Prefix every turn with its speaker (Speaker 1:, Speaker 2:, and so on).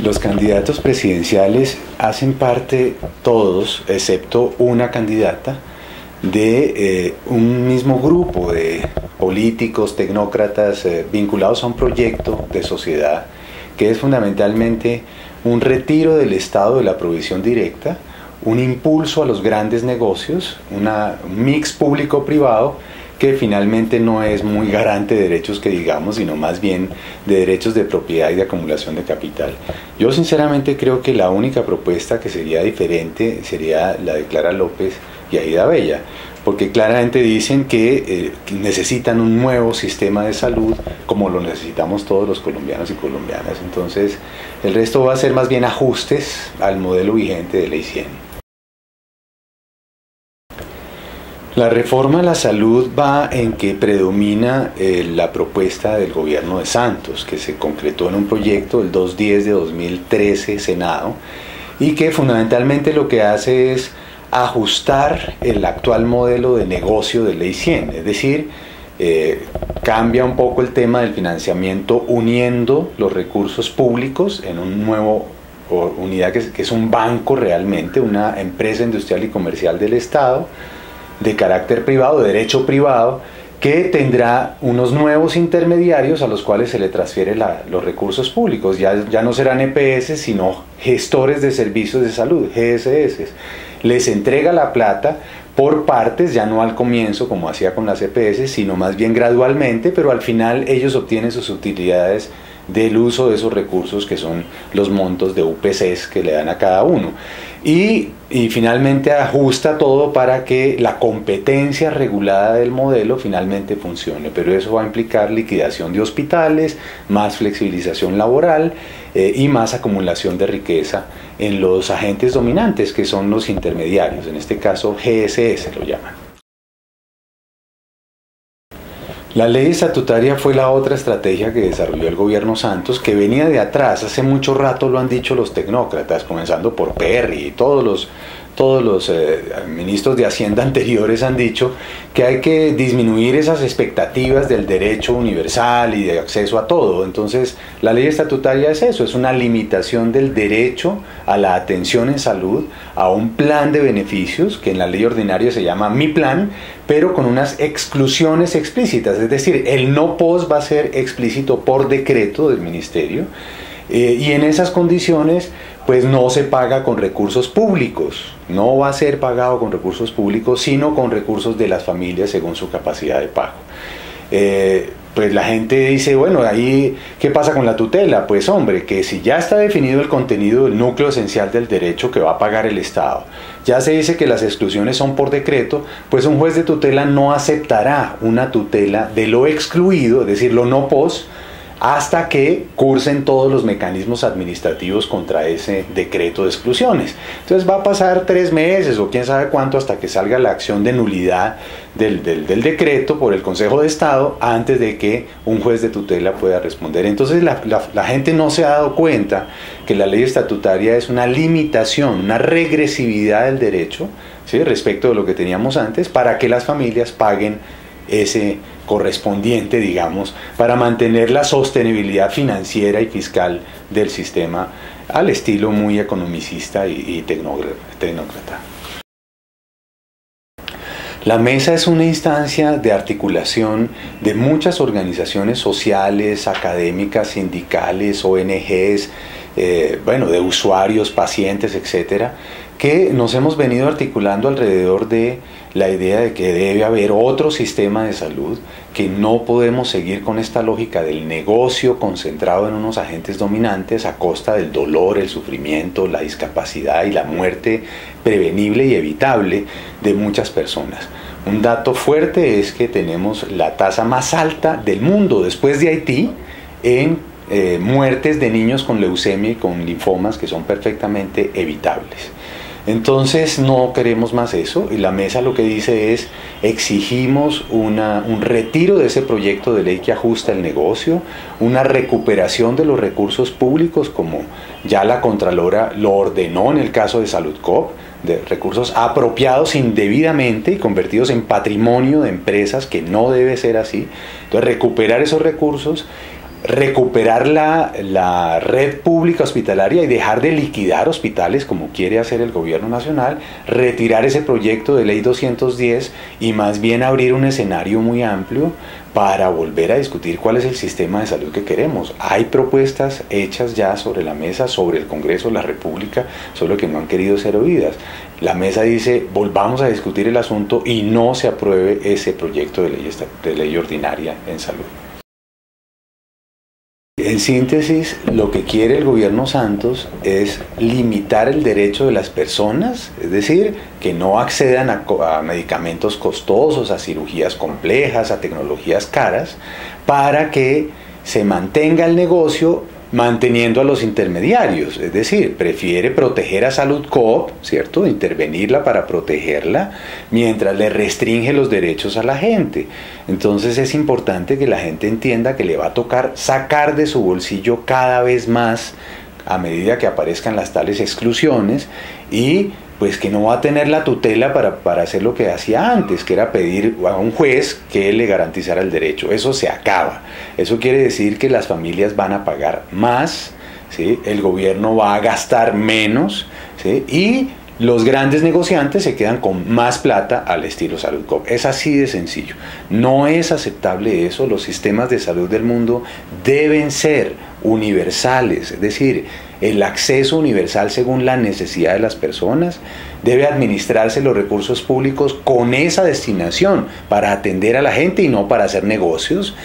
Speaker 1: Los candidatos presidenciales hacen parte todos, excepto una candidata, de un mismo grupo de políticos, tecnócratas vinculados a un proyecto de sociedad que es fundamentalmente un retiro del Estado de la provisión directa, un impulso a los grandes negocios, un mix público-privado que finalmente no es muy garante de derechos que digamos, sino más bien de derechos de propiedad y de acumulación de capital. Yo sinceramente creo que la única propuesta que sería diferente sería la de Clara López y Aída Bella, porque claramente dicen que necesitan un nuevo sistema de salud como lo necesitamos todos los colombianos y colombianas. Entonces el resto va a ser más bien ajustes al modelo vigente de Ley 100. La reforma a la salud va en que predomina la propuesta del gobierno de Santos, que se concretó en un proyecto el 210 de 2013 Senado, y que fundamentalmente lo que hace es ajustar el actual modelo de negocio de Ley 100, es decir, cambia un poco el tema del financiamiento uniendo los recursos públicos en un nuevo unidad que es un banco realmente, una empresa industrial y comercial del Estado, de carácter privado, de derecho privado, que tendrá unos nuevos intermediarios a los cuales se le transfiere los recursos públicos. Ya no serán EPS, sino gestores de servicios de salud, GSS. Les entrega la plata por partes, ya no al comienzo como hacía con las EPS, sino más bien gradualmente, pero al final ellos obtienen sus utilidades del uso de esos recursos que son los montos de UPCs que le dan a cada uno. Y finalmente ajusta todo para que la competencia regulada del modelo finalmente funcione, pero eso va a implicar liquidación de hospitales, más flexibilización laboral y más acumulación de riqueza en los agentes dominantes que son los intermediarios, en este caso GSS lo llaman. La ley estatutaria fue la otra estrategia que desarrolló el gobierno Santos, que venía de atrás. Hace mucho rato lo han dicho los tecnócratas, comenzando por Perry y todos los ministros de Hacienda anteriores han dicho que hay que disminuir esas expectativas del derecho universal y de acceso a todo. Entonces la ley estatutaria es eso, es una limitación del derecho a la atención en salud, a un plan de beneficios que en la ley ordinaria se llama Mi Plan, pero con unas exclusiones explícitas, es decir, el no pos va a ser explícito por decreto del ministerio, y en esas condiciones pues no se paga con recursos públicos, no va a ser pagado con recursos públicos, sino con recursos de las familias según su capacidad de pago. Pues la gente dice, bueno, ahí, ¿qué pasa con la tutela? Pues hombre, que si ya está definido el contenido del núcleo esencial del derecho que va a pagar el Estado, ya se dice que las exclusiones son por decreto, pues un juez de tutela no aceptará una tutela de lo excluido, es decir, lo no pos, hasta que cursen todos los mecanismos administrativos contra ese decreto de exclusiones. Entonces va a pasar 3 meses o quién sabe cuánto hasta que salga la acción de nulidad del decreto por el Consejo de Estado antes de que un juez de tutela pueda responder. Entonces la gente no se ha dado cuenta que la ley estatutaria es una limitación, una regresividad del derecho, ¿sí?, respecto de lo que teníamos antes, para que las familias paguen ese correspondiente, digamos, para mantener la sostenibilidad financiera y fiscal del sistema al estilo muy economicista y tecnócrata. La mesa es una instancia de articulación de muchas organizaciones sociales, académicas, sindicales, ONGs, de usuarios, pacientes, etcétera, que nos hemos venido articulando alrededor de la idea de que debe haber otro sistema de salud, que no podemos seguir con esta lógica del negocio concentrado en unos agentes dominantes a costa del dolor, el sufrimiento, la discapacidad y la muerte prevenible y evitable de muchas personas. Un dato fuerte es que tenemos la tasa más alta del mundo, después de Haití, en muertes de niños con leucemia y con linfomas que son perfectamente evitables. Entonces no queremos más eso, y la mesa lo que dice es: exigimos un retiro de ese proyecto de ley que ajusta el negocio, una recuperación de los recursos públicos como ya la Contralora lo ordenó en el caso de Saludcop, de recursos apropiados indebidamente y convertidos en patrimonio de empresas, que no debe ser así. Entonces recuperar esos recursos, recuperar la red pública hospitalaria y dejar de liquidar hospitales como quiere hacer el gobierno nacional, retirar ese proyecto de ley 210 y más bien abrir un escenario muy amplio para volver a discutir cuál es el sistema de salud que queremos. Hay propuestas hechas ya sobre la mesa, sobre el Congreso de la República, solo que no han querido ser oídas. La mesa dice, volvamos a discutir el asunto y no se apruebe ese proyecto de ley ordinaria en salud. En síntesis, lo que quiere el gobierno Santos es limitar el derecho de las personas, es decir, que no accedan a medicamentos costosos, a cirugías complejas, a tecnologías caras, para que se mantenga el negocio manteniendo a los intermediarios, es decir, prefiere proteger a Salud Coop, ¿cierto? Intervenirla para protegerla, mientras le restringe los derechos a la gente. Entonces es importante que la gente entienda que le va a tocar sacar de su bolsillo cada vez más a medida que aparezcan las tales exclusiones y pues que no va a tener la tutela para hacer lo que hacía antes, que era pedir a un juez que le garantizara el derecho. Eso se acaba. Eso quiere decir que las familias van a pagar más, ¿sí? El gobierno va a gastar menos, ¿sí? Y los grandes negociantes se quedan con más plata al estilo Salud Coop. Es así de sencillo. No es aceptable eso. Los sistemas de salud del mundo deben ser universales, es decir, el acceso universal según la necesidad de las personas. Debe administrarse los recursos públicos con esa destinación, para atender a la gente y no para hacer negocios.